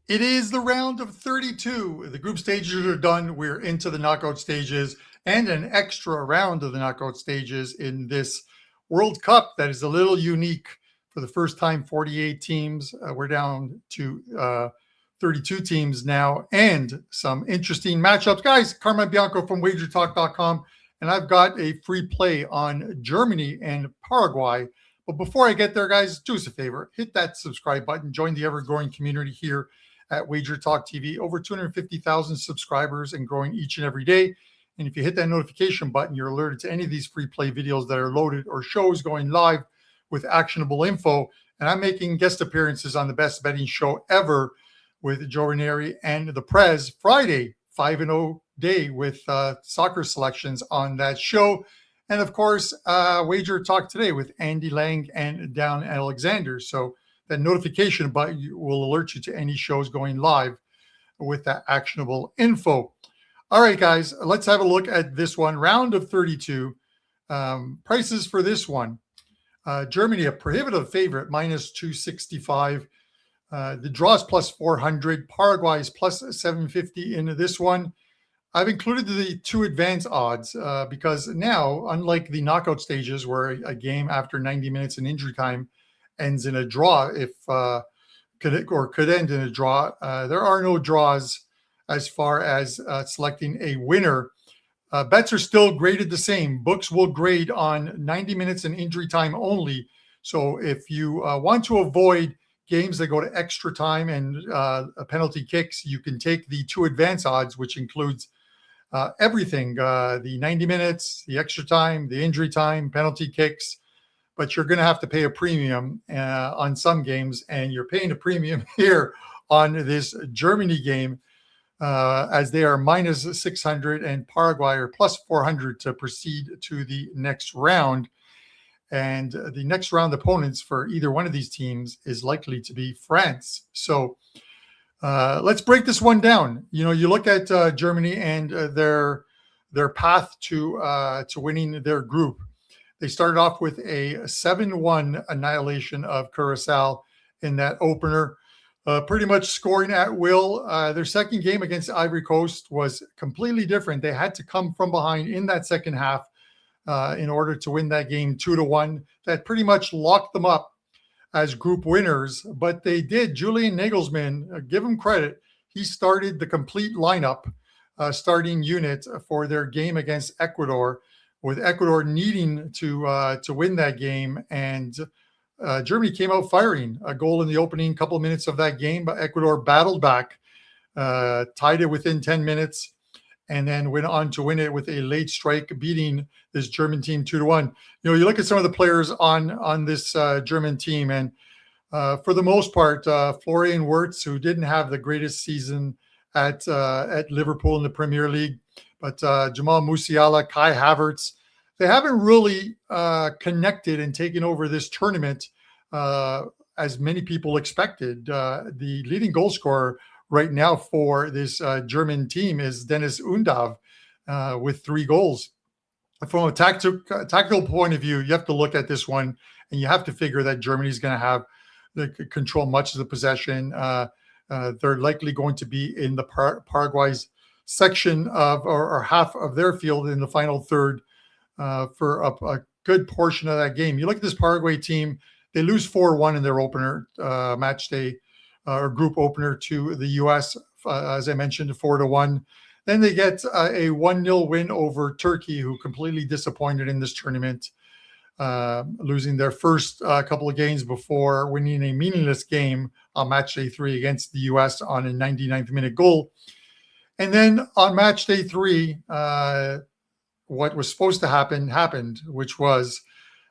It is the round of 32. The group stages are done. We're into the knockout stages and an extra round of the knockout stages in this World Cup that is a little unique. For the first time, 48 teams. We're down to 32 teams now and some interesting matchups. Guys, Carmen Bianco from wagertalk.com, and I've got a free play on Germany and Paraguay. But before I get there, guys, do us a favor. Hit that subscribe button. Join the ever-growing community here at Wager Talk TV. Over 250,000 subscribers and growing each and every day. And if you hit that notification button, you're alerted to any of these free play videos that are loaded or shows going live with actionable info. And I'm making guest appearances on the best betting show ever with Joe Ranieri and the Prez Friday, 5-0 day with soccer selections on that show. And of course, Wager Talk today with Andy Lang and Down Alexander. So that notification button will alert you to any shows going live with that actionable info. All right, guys, let's have a look at this one. Round of 32. Prices for this one. Germany, a prohibitive favorite, minus 265. The draw is plus 400. Paraguay is plus 750 into this one. I've included the two advance odds because now, unlike the knockout stages where a game after 90 minutes in injury time ends in a draw, could end in a draw, there are no draws as far as selecting a winner. Bets are still graded the same. Books will grade on 90 minutes and injury time only. So if you want to avoid games that go to extra time and penalty kicks, you can take the two advance odds, which includes everything, the 90 minutes, the extra time, the injury time, penalty kicks. But you're going to have to pay a premium on some games, and you're paying a premium here on this Germany game. As they are minus 600 and Paraguay are plus 400 to proceed to the next round. And the next round opponents for either one of these teams is likely to be France. So let's break this one down. You look at Germany and their path to winning their group. They started off with a 7-1 annihilation of Curacao in that opener. Pretty much scoring at will. Their second game against Ivory Coast was completely different. They had to come from behind in that second half in order to win that game 2-1. That pretty much locked them up as group winners, but they did. Julian Nagelsmann, give him credit. He started the complete lineup, starting unit for their game against Ecuador, with Ecuador needing to win that game. And Germany came out firing a goal in the opening couple of minutes of that game, but Ecuador battled back, tied it within 10 minutes, and then went on to win it with a late strike, beating this German team 2-1. You look at some of the players on this German team, and for the most part, Florian Wirtz, who didn't have the greatest season at Liverpool in the Premier League, but Jamal Musiala, Kai Havertz, they haven't really connected and taken over this tournament as many people expected. The leading goal scorer right now for this German team is Dennis Undav with 3 goals. From a tactical point of view, you have to look at this one, and you have to figure that Germany's going to have control much of the possession. They're likely going to be in the Paraguay's section of or half of their field in the final third. For a good portion of that game. You look at this Paraguay team, they lose 4-1 in their opener, match day, or group opener to the U.S., as I mentioned, 4-1. Then they get a 1-0 win over Turkey, who completely disappointed in this tournament, losing their first couple of games before winning a meaningless game on match day 3 against the U.S. on a 99th minute goal. And then on match day 3, what was supposed to happen happened, which was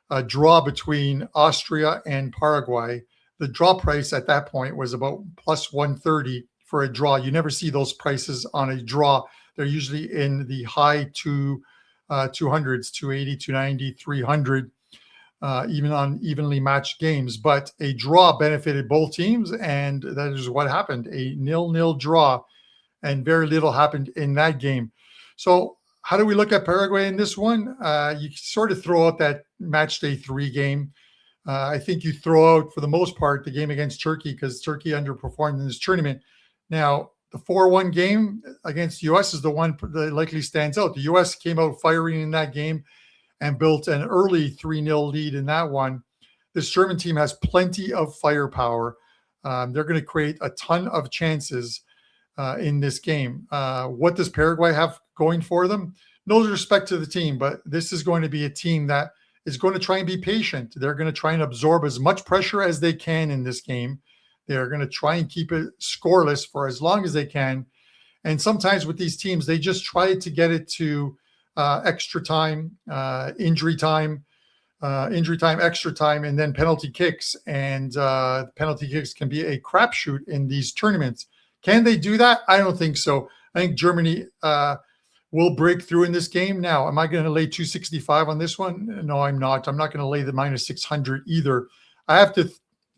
a draw between Austria and Paraguay. The draw price at that point was about plus 130 for a draw. You never see those prices on a draw. They're usually in the high 200s, 280, 290, 300, even on evenly matched games. But a draw benefited both teams, and that is what happened, a 0-0 draw, and very little happened in that game. So how do we look at Paraguay in this one? You sort of throw out that match day 3 game. I think you throw out, for the most part, the game against Turkey, because Turkey underperformed in this tournament. Now, the 4-1 game against the US is the one that likely stands out. The US came out firing in that game and built an early 3-0 lead in that one. This German team has plenty of firepower. They're going to create a ton of chances in this game. What does Paraguay have going for them? No respect to the team, but this is going to be a team that is going to try and be patient. They're going to try and absorb as much pressure as they can in this game. They're going to try and keep it scoreless for as long as they can. And sometimes with these teams, they just try to get it to extra time, injury time, extra time, and then penalty kicks. And penalty kicks can be a crapshoot in these tournaments. Can they do that? I don't think so. I think Germany will break through in this game. Now, am I going to lay 265 on this one? No, I'm not. I'm not going to lay the minus 600 either. I have to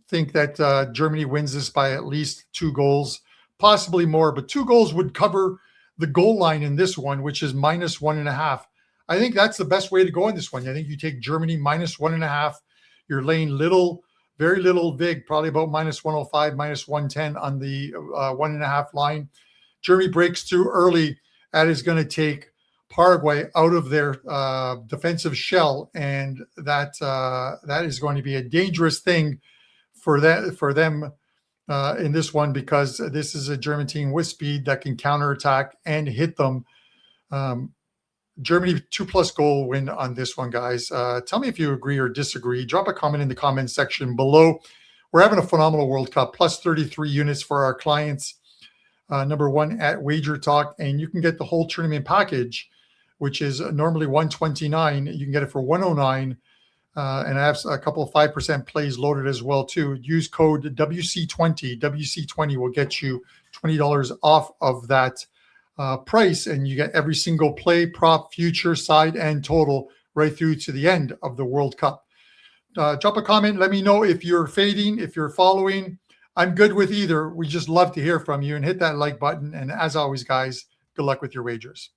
think that Germany wins this by at least 2 goals, possibly more, but 2 goals would cover the goal line in this one, which is minus 1.5. I think that's the best way to go in this one. I think you take Germany minus 1.5. You're laying very little vig, probably about minus 105, minus 110 on the 1.5 line. Germany breaks through early. That is going to take Paraguay out of their defensive shell, and that is going to be a dangerous thing for them in this one, because this is a German team with speed that can counterattack and hit them. Germany 2+ goal win on this one, guys. Tell me if you agree or disagree. Drop a comment in the comment section below. We're having a phenomenal World Cup, plus 33 units for our clients. Number 1 at Wager Talk, and you can get the whole tournament package, which is normally $129. You can get it for $109. And I have a couple of 5% plays loaded as well too. Use code WC20. WC20 will get you $20 off of that price, and you get every single play, prop, future, side, and total right through to the end of the World Cup. Drop a comment. Let me know if you're fading, if you're following. I'm good with either. We just love to hear from you, and hit that like button. And as always, guys, good luck with your wagers.